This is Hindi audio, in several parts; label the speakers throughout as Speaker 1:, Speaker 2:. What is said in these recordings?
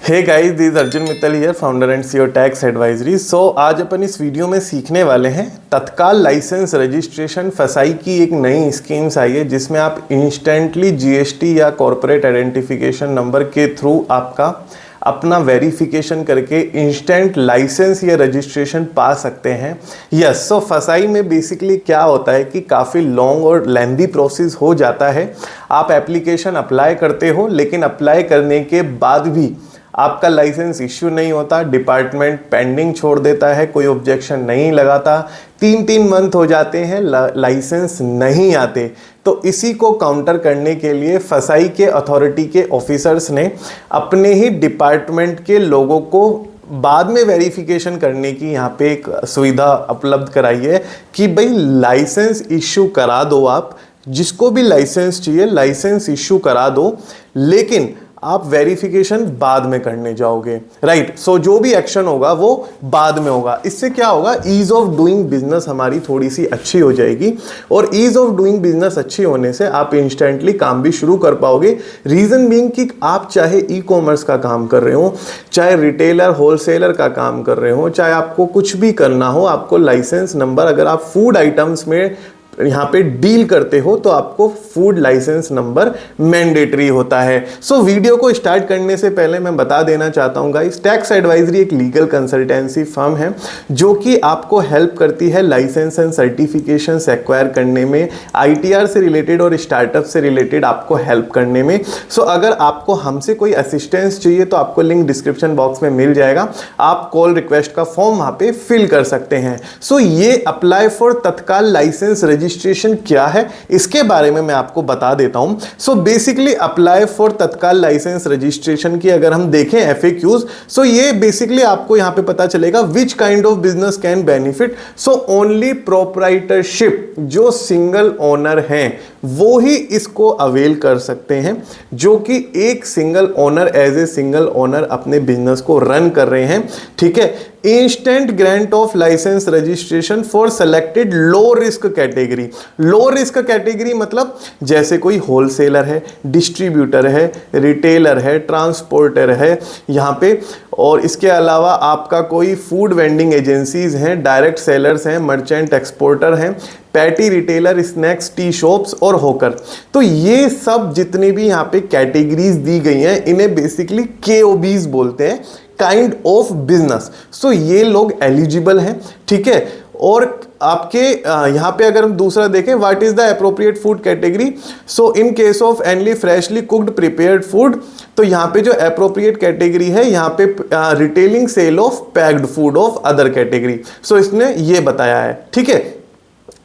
Speaker 1: Hey guys, this Arjun Mittal here, founder and CEO tax advisory. So आज अपन इस वीडियो में सीखने वाले हैं तत्काल लाइसेंस रजिस्ट्रेशन फसाई की एक नई स्कीम्स आई है जिसमें आप इंस्टेंटली जीएसटी या कॉर्पोरेट आइडेंटिफिकेशन नंबर के थ्रू आपका अपना वेरिफिकेशन करके इंस्टेंट लाइसेंस या रजिस्ट्रेशन पा सकते हैं। यस, सो फसाई में बेसिकली क्या होता है कि काफ़ी लॉन्ग और लेंदी प्रोसेस हो जाता है। आप एप्लीकेशन अप्लाई करते हो लेकिन अप्लाई करने के बाद भी आपका लाइसेंस इश्यू नहीं होता, डिपार्टमेंट पेंडिंग छोड़ देता है, कोई ऑब्जेक्शन नहीं लगाता, 3 मंथ हो जाते हैं, लाइसेंस नहीं आते। तो इसी को काउंटर करने के लिए फसाई के अथॉरिटी के ऑफिसर्स ने अपने ही डिपार्टमेंट के लोगों को बाद में वेरिफिकेशन करने की यहाँ पे एक सुविधा उपलब्ध कराई है कि भाई लाइसेंस इश्यू करा दो, आप जिसको भी लाइसेंस चाहिए लाइसेंस इश्यू करा दो, लेकिन आप वेरिफिकेशन बाद में करने जाओगे। राइट, सो जो भी एक्शन होगा वो बाद में होगा। इससे क्या होगा, ईज ऑफ डूइंग बिजनेस हमारी थोड़ी सी अच्छी हो जाएगी और ईज ऑफ डूइंग बिजनेस अच्छी होने से आप इंस्टेंटली काम भी शुरू कर पाओगे। रीजन बीइंग कि आप चाहे ई कॉमर्स का काम कर रहे हो, चाहे रिटेलर होलसेलर का काम कर रहे हो, चाहे आपको कुछ भी करना हो, आपको लाइसेंस नंबर, अगर आप फूड आइटम्स में यहाँ पे डील करते हो तो आपको फूड लाइसेंस नंबर मैंडेटरी होता है। सो वीडियो को स्टार्ट करने से पहले मैं बता देना चाहता हूँ गाइस, टैक्स एडवाइजरी एक लीगल कंसल्टेंसी फर्म है जो कि आपको हेल्प करती है लाइसेंस एंड सर्टिफिकेशन एक्वायर करने में, आईटीआर से रिलेटेड और स्टार्टअप से रिलेटेड आपको हेल्प करने में। सो अगर आपको हमसे कोई असिस्टेंस चाहिए तो आपको लिंक डिस्क्रिप्शन बॉक्स में मिल जाएगा, आप कॉल रिक्वेस्ट का फॉर्म वहाँ पे फिल कर सकते हैं। सो ये apply for Tatkal licence registration क्या है इसके बारे में मैं आपको बता देता हूं। So basically apply for Tatkal licence registration की अगर हम देखें एफएक्यूज, सो ये बेसिकली आपको यहां पे पता चलेगा which kind of business can benefit. So only proprietorship, जो सिंगल ओनर हैं वो ही इसको अवेल कर सकते हैं, जो कि एक single owner as a single owner अपने बिजनेस को रन कर रहे हैं। ठीक है, instant grant of licence registration for selected low risk category. Low risk category मतलब जैसे कोई होलसेलर है, डिस्ट्रीब्यूटर है, रिटेलर है, ट्रांसपोर्टर है यहाँ पे, और इसके अलावा आपका कोई फूड वेंडिंग एजेंसीज हैं, डायरेक्ट सेलर्स हैं, मर्चेंट एक्सपोर्टर हैं, petty retailer, snacks, tea shops और होकर। तो ये सब जितने भी यहाँ पे कैटेगरीज दी गई हैं इन्हें बेसिकली केओबीज बोलते हैं, काइंड ऑफ बिजनेस। सो ये लोग एलिजिबल हैं। ठीक है, और आपके यहाँ पे अगर हम दूसरा देखें, what is the appropriate food category. So in case of only freshly cooked prepared food, तो यहाँ पे जो अप्रोप्रिएट कैटेगरी है यहाँ पे retailing sale of packed food of other category. So इसने ये बताया है। ठीक है,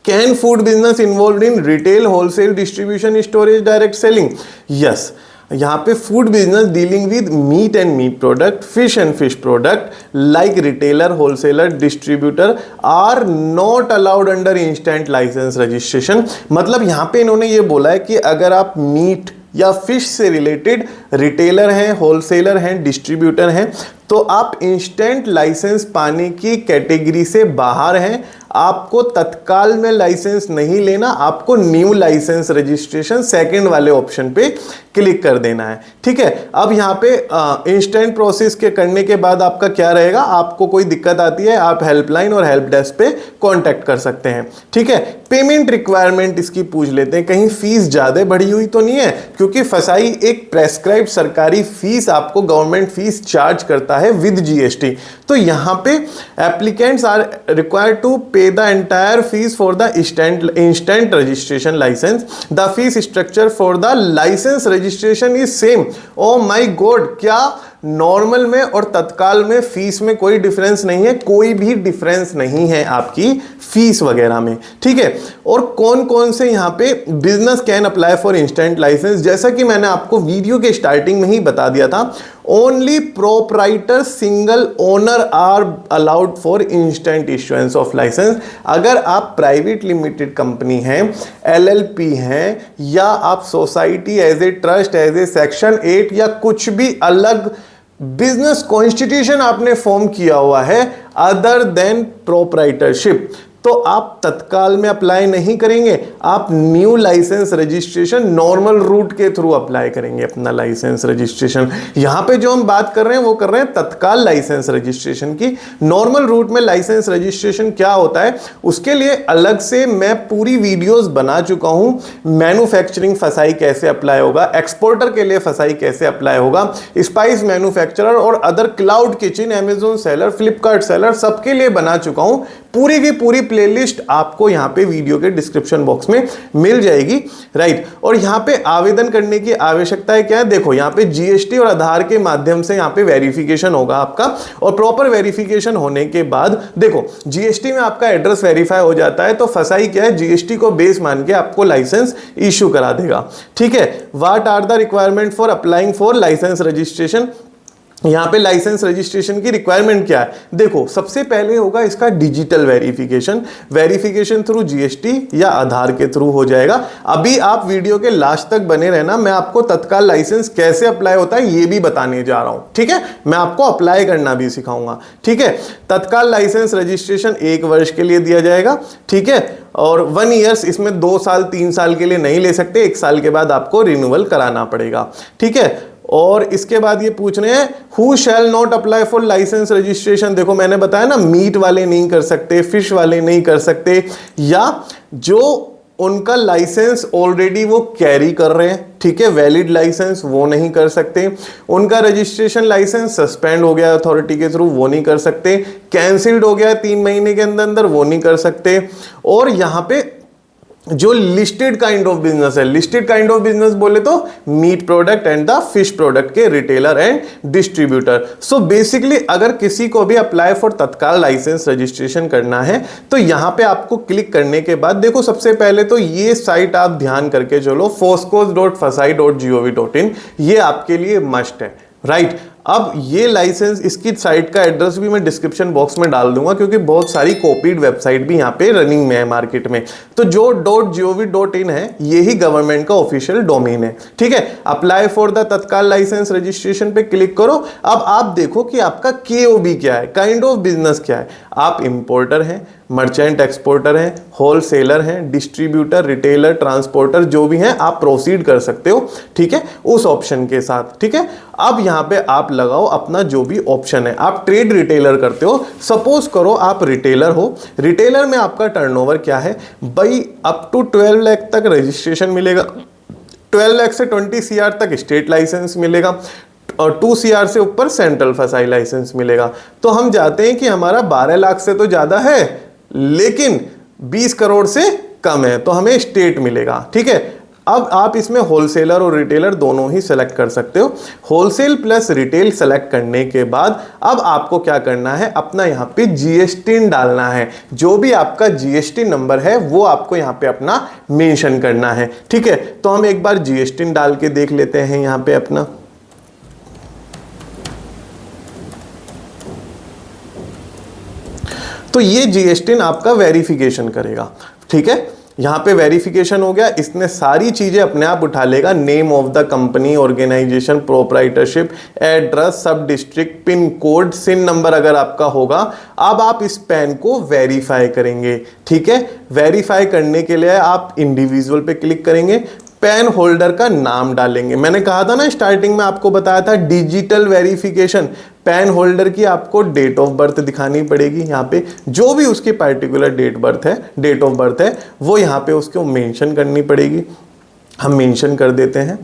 Speaker 1: can food business involve in retail, wholesale, distribution, storage, direct selling. Yes, यहाँ पे food business dealing with meat and meat product, fish and fish product like retailer, wholesaler, distributor are not allowed under instant licence registration. मतलब यहाँ पे इन्होंने ये बोला है कि अगर आप मीट या फिश से रिलेटेड रिटेलर हैं, होलसेलर हैं, डिस्ट्रीब्यूटर हैं, तो आप इंस्टेंट लाइसेंस पाने की कैटेगरी से बाहर हैं, आपको तत्काल में लाइसेंस नहीं लेना, आपको न्यू लाइसेंस रजिस्ट्रेशन सेकंड वाले ऑप्शन पे क्लिक कर देना है। ठीक है, अब यहाँ पे इंस्टेंट प्रोसेस के करने के बाद आपका क्या रहेगा, आपको कोई दिक्कत आती है आप हेल्पलाइन और हेल्प डेस्क पे कांटेक्ट कर सकते हैं। ठीक है, पेमेंट रिक्वायरमेंट इसकी पूछ लेते हैं, कहीं फीस ज्यादा बढ़ी हुई तो नहीं है, क्योंकि फसाई एक प्रेस्क्राइब सरकारी फीस, आपको गवर्नमेंट फीस चार्ज करता है विद जीएसटी। तो यहाँ पे applicants are required to pay the entire fee for the instant registration licence. The fee structure for the licence registration is same. Oh my god, क्या नॉर्मल में और तत्काल में फीस में कोई डिफरेंस नहीं है, कोई भी डिफरेंस नहीं है आपकी फीस वगैरह में। ठीक है, और कौन कौन से यहाँ पे business can apply for instant licence, जैसा कि मैंने आपको वीडियो के स्टार्टिंग में ही बता दिया था, only proprietor single owner are allowed for instant issuance of licence. अगर आप प्राइवेट लिमिटेड कंपनी हैं, एलएलपी हैं, या आप society as a trust, as a section 8 या कुछ भी अलग बिजनेस कॉन्स्टिट्यूशन आपने फॉर्म किया हुआ है अदर देन प्रोप्राइटरशिप, तो आप तत्काल में अप्लाई नहीं करेंगे, आप new licence registration normal route के थ्रू अप्लाई करेंगे अपना लाइसेंस रजिस्ट्रेशन। यहां पे जो हम बात कर रहे हैं वो कर रहे हैं तत्काल लाइसेंस रजिस्ट्रेशन की। नॉर्मल रूट में लाइसेंस रजिस्ट्रेशन क्या होता है उसके लिए अलग से मैं पूरी वीडियोस बना चुका हूं। मैन्युफैक्चरिंग फसाई कैसे अप्लाई होगा, एक्सपोर्टर के लिए फसाई कैसे अप्लाई होगा, स्पाइस मैन्युफैक्चरर और other cloud kitchen, Amazon seller, Flipkart seller, सबके लिए बना चुका हूं। पूरी की पूरी प्लेलिस्ट आपको यहां पे वीडियो के डिस्क्रिप्शन बॉक्स में मिल जाएगी, राइट। और यहां पे आवेदन करने की आवश्यकता है क्या है, देखो यहां पे जीएसटी और आधार के माध्यम से यहां पे वेरिफिकेशन होगा आपका, और प्रॉपर वेरिफिकेशन होने के बाद देखो जीएसटी में आपका एड्रेस वेरीफाई हो जाता है, तो फसाई क्या है, जीएसटी को बेस मान के आपको लाइसेंस इश्यू करा देगा, ठीक है। What are the requirement for applying for licence registration, यहां पे लाइसेंस रजिस्ट्रेशन की रिक्वायरमेंट क्या है, देखो सबसे पहले होगा इसका digital verification, verification through GST या आधार के थ्रू हो जाएगा। अभी आप वीडियो के लास्ट तक बने रहना, मैं आपको तत्काल लाइसेंस कैसे अप्लाई होता है ये भी बताने जा रहा हूं, ठीक है। मैं आपको अप्लाई करना भी सिखाऊंगा, ठीक है। तत्काल लाइसेंस रजिस्ट्रेशन 1 वर्ष के लिए दिया जाएगा, ठीक है, और 1 ईयर्स, इसमें 2 साल 3 साल के लिए नहीं ले सकते, 1 साल के बाद आपको रिन्यूअल कराना पड़ेगा, ठीक है। और इसके बाद ये पूछ रहे हैं who shall not apply for licence registration, देखो मैंने बताया ना मीट वाले नहीं कर सकते, फिश वाले नहीं कर सकते, या जो उनका लाइसेंस ऑलरेडी वो कैरी कर रहे हैं, ठीक है, वैलिड लाइसेंस, वो नहीं कर सकते। उनका रजिस्ट्रेशन लाइसेंस सस्पेंड हो गया अथॉरिटी के थ्रू, वो नहीं कर सकते। कैंसिल्ड हो गया 3 महीने के अंदर अंदर, वो नहीं कर सकते। और यहां पे जो लिस्टेड काइंड ऑफ बिजनेस है, लिस्टेड काइंड ऑफ बिजनेस बोले तो meat product and the fish product के retailer and distributor. So basically अगर किसी को भी apply for Tatkal licence registration करना है तो यहां पे आपको क्लिक करने के बाद देखो सबसे पहले तो ये साइट आप ध्यान करके चलो, foscos.fasai.gov.in, ये आपके लिए मस्ट है, राइट। अब ये लाइसेंस, इसकी साइट का एड्रेस भी मैं डिस्क्रिप्शन बॉक्स में डाल दूंगा क्योंकि बहुत सारी कॉपीड वेबसाइट भी यहाँ पे रनिंग में है मार्केट में। तो जो .gov.in है यही गवर्नमेंट का ऑफिशियल डोमेन है, ठीक है। अप्लाई फॉर द तत्काल लाइसेंस रजिस्ट्रेशन पे क्लिक करो। अब आप देखो कि आपका KOB क्या है, काइंड ऑफ बिजनेस क्या है। आप इंपोर्टर हैं, मर्चेंट एक्सपोर्टर हैं, होलसेलर हैं, डिस्ट्रीब्यूटर, रिटेलर, ट्रांसपोर्टर, जो भी हैं आप प्रोसीड कर सकते हो, ठीक है, उस ऑप्शन के साथ, ठीक है। अब यहां पे आप लगाओ अपना जो भी ऑप्शन है। आप ट्रेड रिटेलर करते हो, सपोज करो आप रिटेलर हो, रिटेलर में आपका टर्नओवर क्या है भाई, अप टू 12 लाख तक रजिस्ट्रेशन मिलेगा, 12 लाख से 20 CR तक स्टेट लाइसेंस मिलेगा, और 2 CR से ऊपर सेंट्रल फसाई लाइसेंस मिलेगा। तो हम जाते हैं कि हमारा 12 लाख से तो ज्यादा है लेकिन 20 करोड़ से कम है, तो हमें स्टेट मिलेगा, ठीक है। अब आप इसमें होलसेलर और रिटेलर दोनों ही सेलेक्ट कर सकते हो। होलसेल प्लस रिटेल सेलेक्ट करने के बाद अब आपको क्या करना है, अपना यहाँ पे GST डालना है। जो भी आपका GST नंबर है वो आपको यहाँ पे अपना मेंशन करना है, ठीक है। तो हम एक बार GST डाल के देख लेते हैं यहाँ पे अपना। तो ये GST आपका वेरिफिकेशन करेगा, ठीक है। यहां पे वेरिफिकेशन हो गया, इसने सारी चीजें अपने आप उठा लेगा, name of the company, organisation, proprietorship, address, sub district, pin code, CIN number अगर आपका होगा। अब आप इस पैन को वेरीफाई करेंगे, ठीक है। वेरीफाई करने के लिए आप इंडिविजुअल पे क्लिक करेंगे, पैन होल्डर का नाम डालेंगे। मैंने कहा था ना स्टार्टिंग में आपको बताया था डिजिटल वेरिफिकेशन, पैन होल्डर की आपको डेट ऑफ बर्थ दिखानी पड़ेगी, यहाँ पे जो भी उसकी पर्टिकुलर डेट ऑफ बर्थ है वो यहाँ पे उसको मेंशन करनी पड़ेगी। हम मेंशन कर देते हैं।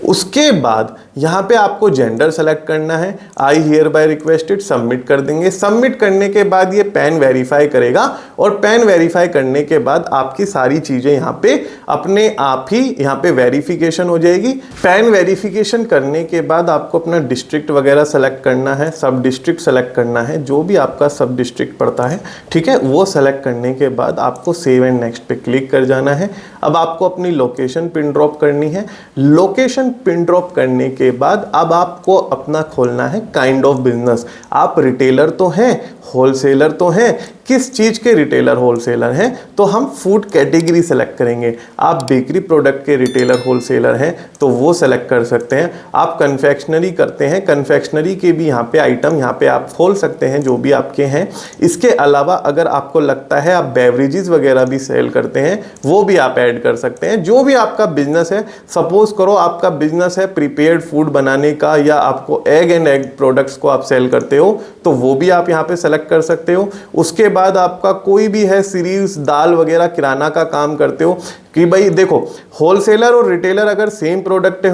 Speaker 1: उसके बाद यहाँ पे आपको जेंडर सेलेक्ट करना है, I hear bye requested, submit कर देंगे। सबमिट करने के बाद ये पैन वेरीफाई करेगा, और पैन वेरीफाई करने के बाद आपकी सारी चीजें यहाँ पे अपने आप ही यहाँ पे वेरिफिकेशन हो जाएगी। पैन वेरिफिकेशन करने के बाद आपको अपना डिस्ट्रिक्ट वगैरह सेलेक्ट करना है, सब डिस्ट्रिक्ट सेलेक्ट करना है, जो भी आपका सब डिस्ट्रिक्ट पड़ता है, ठीक है, वो सेलेक्ट करने के बाद आपको सेव एंड नेक्स्ट पे क्लिक कर जाना है। अब आपको अपनी लोकेशन पिन ड्रॉप करनी है। लोकेशन पिन ड्रॉप करने के बाद अब आपको अपना खोलना है काइंड ऑफ बिजनेस। आप रिटेलर तो हैं, होलसेलर तो हैं, किस चीज़ के रिटेलर होलसेलर हैं, तो हम फूड कैटेगरी सेलेक्ट करेंगे। आप बेकरी प्रोडक्ट के रिटेलर होलसेलर हैं तो वो सेलेक्ट कर सकते हैं। आप कन्फेक्शनरी करते हैं, कन्फेक्शनरी के भी यहाँ पे आइटम यहाँ पे आप खोल सकते हैं जो भी आपके हैं। इसके अलावा अगर आपको लगता है आप बेवरेजेस वगैरह भी सेल करते हैं वो भी आप ऐड कर सकते हैं। जो भी आपका बिजनेस है, सपोज करो आपका बिजनेस है प्रिपेयर्ड फूड बनाने का या आपको एग एंड एग प्रोडक्ट्स को आप सेल करते हो तो वो भी आप यहाँ पे सेलेक्ट कर सकते हो। उसके बाद आपका कोई भी है सीरीज दाल वगैरह किराना का काम करते हो कि भाई देखो होलसेलर और रिटेलर अगर सेम प्रोडक्ट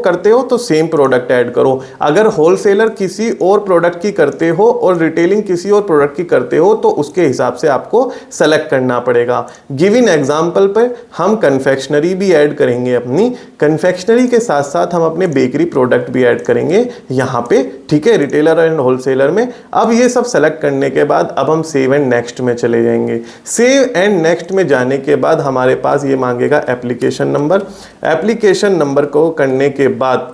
Speaker 1: करते हो तो सेम प्रोडक्ट ऐड करो। अगर होलसेलर किसी और प्रोडक्ट की करते हो और रिटेलिंग किसी और प्रोडक्ट की करते हो तो उसके हिसाब से आपको सेलेक्ट करना पड़ेगा। गिवन एग्जांपल पर हम कन्फेक्शनरी भी ऐड करेंगे, अपनी कन्फेक्शनरी के साथ साथ हम अपने बेकरी प्रोडक्ट भी ऐड करेंगे यहाँ पे, ठीक है, रिटेलर एंड होलसेलर में। अब ये सब सेलेक्ट करने के बाद अब हम सेव एंड नेक्स्ट में चले जाएंगे। सेव एंड नेक्स्ट में जाने के बाद हमारे पास ये मांगेगा एप्लीकेशन नंबर। एप्लीकेशन नंबर को करने के बाद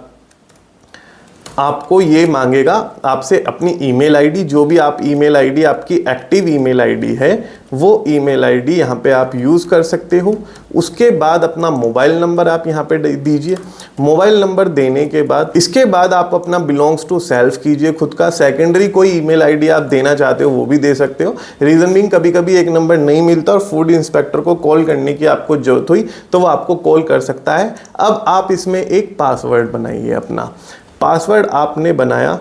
Speaker 1: आपको ये मांगेगा आपसे अपनी ईमेल आईडी, जो भी आप ईमेल आईडी आपकी एक्टिव ईमेल आईडी है वो ईमेल आईडी यहाँ पे आप यूज़ कर सकते हो। उसके बाद अपना मोबाइल नंबर आप यहाँ पे दीजिए। मोबाइल नंबर देने के बाद इसके बाद आप अपना बिलोंग्स टू सेल्फ कीजिए, खुद का सेकेंडरी कोई ईमेल आईडी आप देना चाहते हो वो भी दे सकते हो। रीज़न बीइंग कभी कभी एक नंबर नहीं मिलता और फूड इंस्पेक्टर को कॉल करने की आपको जरूरत हुई तो वो आपको कॉल कर सकता है। अब आप इसमें एक पासवर्ड बनाइए। अपना पासवर्ड आपने बनाया,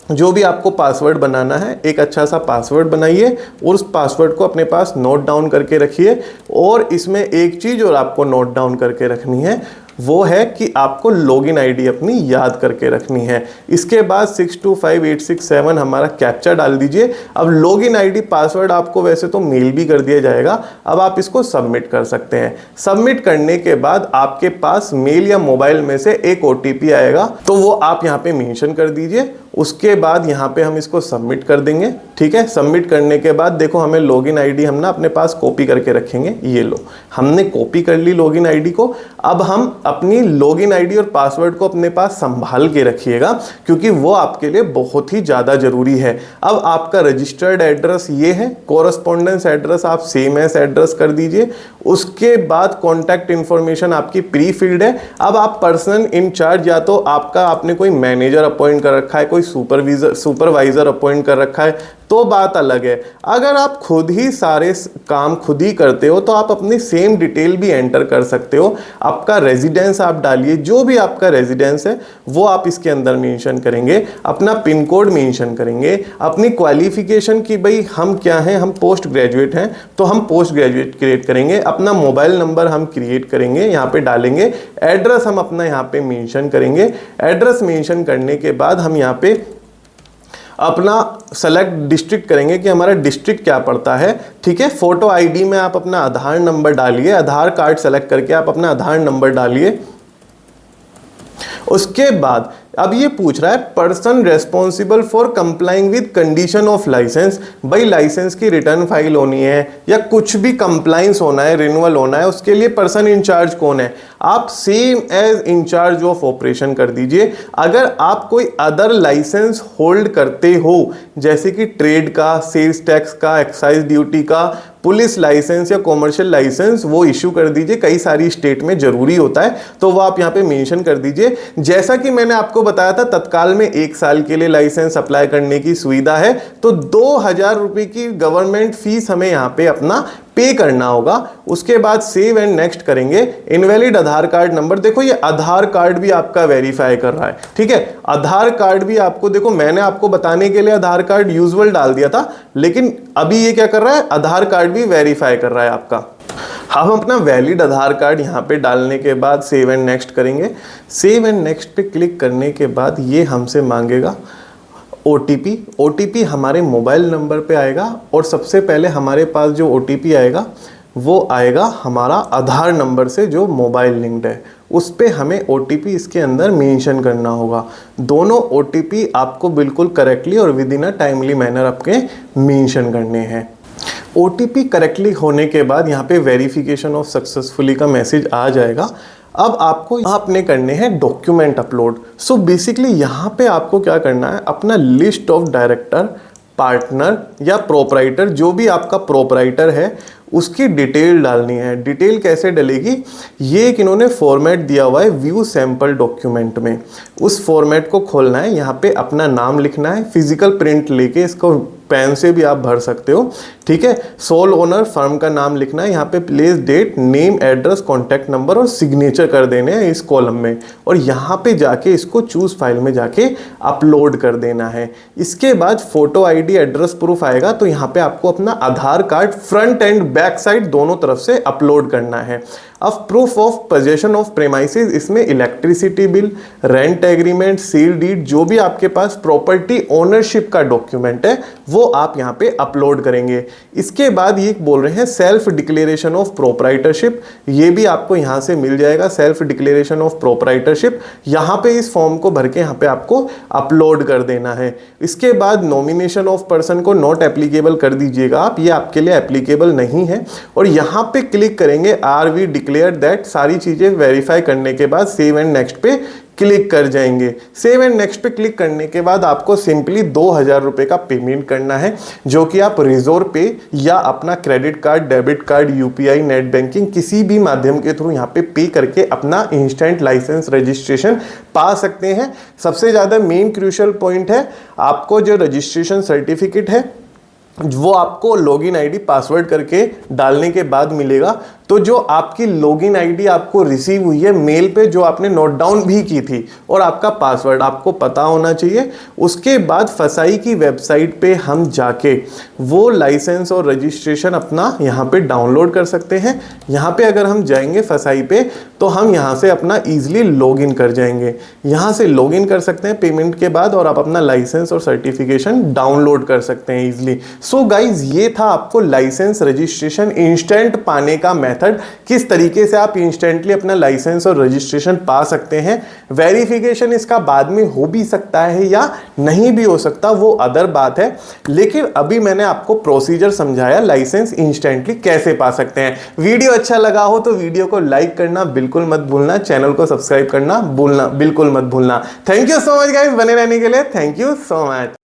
Speaker 1: जो भी आपको पासवर्ड बनाना है एक अच्छा सा पासवर्ड बनाइए और उस पासवर्ड को अपने पास नोट डाउन करके रखिए। और इसमें एक चीज़ और आपको नोट डाउन करके रखनी है, वो है कि आपको लॉगिन आईडी अपनी याद करके रखनी है। इसके बाद 625867 हमारा कैप्चा डाल दीजिए। अब लॉगिन आईडी पासवर्ड आपको वैसे तो मेल भी कर दिया जाएगा, अब आप इसको सबमिट कर सकते हैं। सबमिट करने के बाद आपके पास मेल या मोबाइल में से एक OTP आएगा तो वो आप यहाँ पे मेंशन कर दीजिए। उसके बाद यहाँ पे हम इसको सबमिट कर देंगे, ठीक है। सबमिट करने के बाद देखो हमें लॉगिन आईडी हम ना अपने पास कॉपी करके रखेंगे। ये लो, हमने कॉपी कर ली लॉगिन आईडी को। अब हम अपनी लॉगिन आईडी और पासवर्ड को अपने पास संभाल के रखिएगा क्योंकि वो आपके लिए बहुत ही ज़्यादा ज़रूरी है। अब आपका रजिस्टर्ड एड्रेस ये है, कोरस्पॉन्डेंस एड्रेस आप सेम एस एड्रेस कर दीजिए। उसके बाद कॉन्टैक्ट इन्फॉर्मेशन आपकी प्री फिल्ड है। अब आप पर्सन इंचार्ज या तो आपका आपने कोई मैनेजर अपॉइंट कर रखा है, कोई सुपरवाइजर अपॉइंट कर रखा है तो बात अलग है। अगर आप खुद ही सारे काम खुद ही करते हो तो आप अपनी सेम डिटेल भी एंटर कर सकते हो। आपका रेजिडेंस आप डालिए, जो भी आपका रेजिडेंस है वो आप इसके अंदर मेंशन करेंगे। अपना पिन कोड मेंशन करेंगे। अपनी क्वालिफिकेशन की भाई हम क्या हैं, हम पोस्ट ग्रेजुएट हैं तो हम पोस्ट ग्रेजुएट क्रिएट करेंगे। अपना मोबाइल नंबर हम क्रिएट करेंगे, यहाँ पे डालेंगे। एड्रेस हम अपना यहाँ पे मेंशन करेंगे। एड्रेस मेंशन करने के बाद हम यहाँ पे अपना सेलेक्ट डिस्ट्रिक्ट करेंगे कि हमारा डिस्ट्रिक्ट क्या पड़ता है, ठीक है। फोटो आईडी में आप अपना आधार नंबर डालिए, आधार कार्ड सेलेक्ट करके आप अपना आधार नंबर डालिए। उसके बाद अब ये पूछ रहा है person responsible for complying with condition of licence. भाई लाइसेंस की रिटर्न फाइल होनी है या कुछ भी कंप्लाइंस होना है, रिन्यूअल होना है, उसके लिए पर्सन इंचार्ज कौन है, आप same as incharge of operation कर दीजिए। अगर आप कोई अदर लाइसेंस होल्ड करते हो जैसे कि ट्रेड का, सेल्स टैक्स का, एक्साइज ड्यूटी का, पुलिस लाइसेंस या कॉमर्शियल लाइसेंस, वो इशू कर दीजिए। कई सारी स्टेट में जरूरी होता है तो वो आप यहाँ पे मेंशन कर दीजिए। जैसा कि मैंने आपको बताया था तत्काल में 1 साल के लिए लाइसेंस अप्लाई करने की सुविधा है तो 2000 रुपए की गवर्नमेंट फीस हमें यहाँ पे अपना पे करना होगा। उसके बाद सेव एंड नेक्स्ट करेंगे। इनवैलिड आधार कार्ड नंबर, देखो ये आधार कार्ड भी आपका वेरीफाई कर रहा है, ठीक है। आधार कार्ड भी आपको, देखो मैंने आपको बताने के लिए आधार कार्ड यूजुअल डाल दिया था लेकिन अभी ये क्या कर रहा है, आधार कार्ड भी वेरीफाई कर रहा है आपका। हम अपना वैलिड आधार कार्ड यहाँ पे डालने के बाद सेव एंड नेक्स्ट करेंगे। सेव एंड नेक्स्ट पे क्लिक करने के बाद ये हमसे मांगेगा OTP हमारे मोबाइल नंबर पे आएगा और सबसे पहले हमारे पास जो OTP आएगा वो आएगा हमारा आधार नंबर से जो मोबाइल लिंक्ड है, उस पे हमें OTP इसके अंदर मेंशन करना होगा। दोनों OTP आपको बिल्कुल करेक्टली और with in a timely manner आपके मेंशन करने हैं। OTP करेक्टली होने के बाद यहाँ पे वेरिफिकेशन ऑफ सक्सेसफुली का मैसेज आ जाएगा। अब आपको आपने करने हैं डॉक्यूमेंट अपलोड। सो बेसिकली यहाँ पे आपको क्या करना है, अपना लिस्ट ऑफ डायरेक्टर पार्टनर या प्रोपराइटर, जो भी आपका प्रोपराइटर है उसकी डिटेल डालनी है। डिटेल कैसे डलेगी, ये एक इन्होंने फॉर्मेट दिया हुआ है व्यू सैंपल डॉक्यूमेंट में, उस फॉर्मेट को खोलना है, यहाँ पे अपना नाम लिखना है, फिजिकल प्रिंट लेके इसको पेन से भी आप भर सकते हो, ठीक है। सोल ओनर फर्म का नाम लिखना है, यहाँ पे place date, name, address, contact number और सिग्नेचर कर देने हैं इस कॉलम में, और यहाँ पे जाके इसको चूज फाइल में जाके अपलोड कर देना है। इसके बाद फोटो आईडी एड्रेस प्रूफ आएगा, तो यहाँ पे आपको अपना Aadhaar card front and back side दोनों तरफ से अपलोड करना है। अब proof of possession of premises, इसमें electricity bill, rent agreement, sale deed, जो भी आपके पास प्रॉपर्टी ओनरशिप का डॉक्यूमेंट है वो आप यहाँ पे अपलोड करेंगे। इसके बाद ये बोल रहे हैं सेल्फ डिक्लेरेशन ऑफ प्रोपराइटरशिप, ये भी आपको यहाँ से मिल जाएगा। सेल्फ डिक्लेरेशन ऑफ प्रोपराइटरशिप यहाँ पे इस फॉर्म को भर के यहाँ पे आपको अपलोड कर देना है। इसके बाद नॉमिनेशन ऑफ पर्सन को नॉट एप्लीकेबल कर दीजिएगा आप, ये आपके लिए एप्लीकेबल नहीं है, और यहाँ पे क्लिक करेंगे आर वी डिक्लेयर दैट, सारी चीजें वेरीफाई करने के बाद सेव एंड नेक्स्ट पे क्लिक कर जाएंगे। सेव एंड नेक्स्ट पे क्लिक करने के बाद आपको सिंपली 2000 रुपए का पेमेंट करना है, जो कि आप रिजोर पे या अपना credit card, debit card, UPI, net banking किसी भी माध्यम के थ्रू यहाँ पे करके अपना इंस्टेंट लाइसेंस रजिस्ट्रेशन पा सकते हैं। सबसे ज़्यादा मेन क्रूशियल पॉइंट है, आपको जो रजिस्ट्रेशन सर्टिफिकेट है वो आपको लॉगिन आईडी पासवर्ड करके डालने के बाद मिलेगा। तो जो आपकी लॉगिन आईडी आपको रिसीव हुई है मेल पे, जो आपने नोट डाउन भी की थी, और आपका पासवर्ड आपको पता होना चाहिए। उसके बाद फसाई की वेबसाइट पे हम जाके वो लाइसेंस और रजिस्ट्रेशन अपना यहाँ पे डाउनलोड कर सकते हैं। यहाँ पे अगर हम जाएंगे फसाई पे, तो हम यहाँ से अपना ईजिली लॉगिन कर जाएंगे, यहाँ से लॉगिन कर सकते हैं पेमेंट के बाद, और आप अपना लाइसेंस और सर्टिफिकेशन डाउनलोड कर सकते हैं ईजिली। सो गाइज, ये था आपको लाइसेंस रजिस्ट्रेशन इंस्टेंट पाने का मेथड, किस तरीके से आप इंस्टेंटली अपना लाइसेंस और रजिस्ट्रेशन पा सकते हैं। वेरिफिकेशन इसका बाद में हो भी सकता है या नहीं भी हो सकता, वो अदर बात है, लेकिन अभी मैंने आपको प्रोसीजर समझाया लाइसेंस इंस्टेंटली कैसे पा सकते हैं। वीडियो अच्छा लगा हो तो वीडियो को लाइक करना बिल्कुल मत भूलना, चैनल को सब्सक्राइब करना बिल्कुल मत भूलना। Thank you so much guys, बने रहने के लिए, थैंक यू सो मच।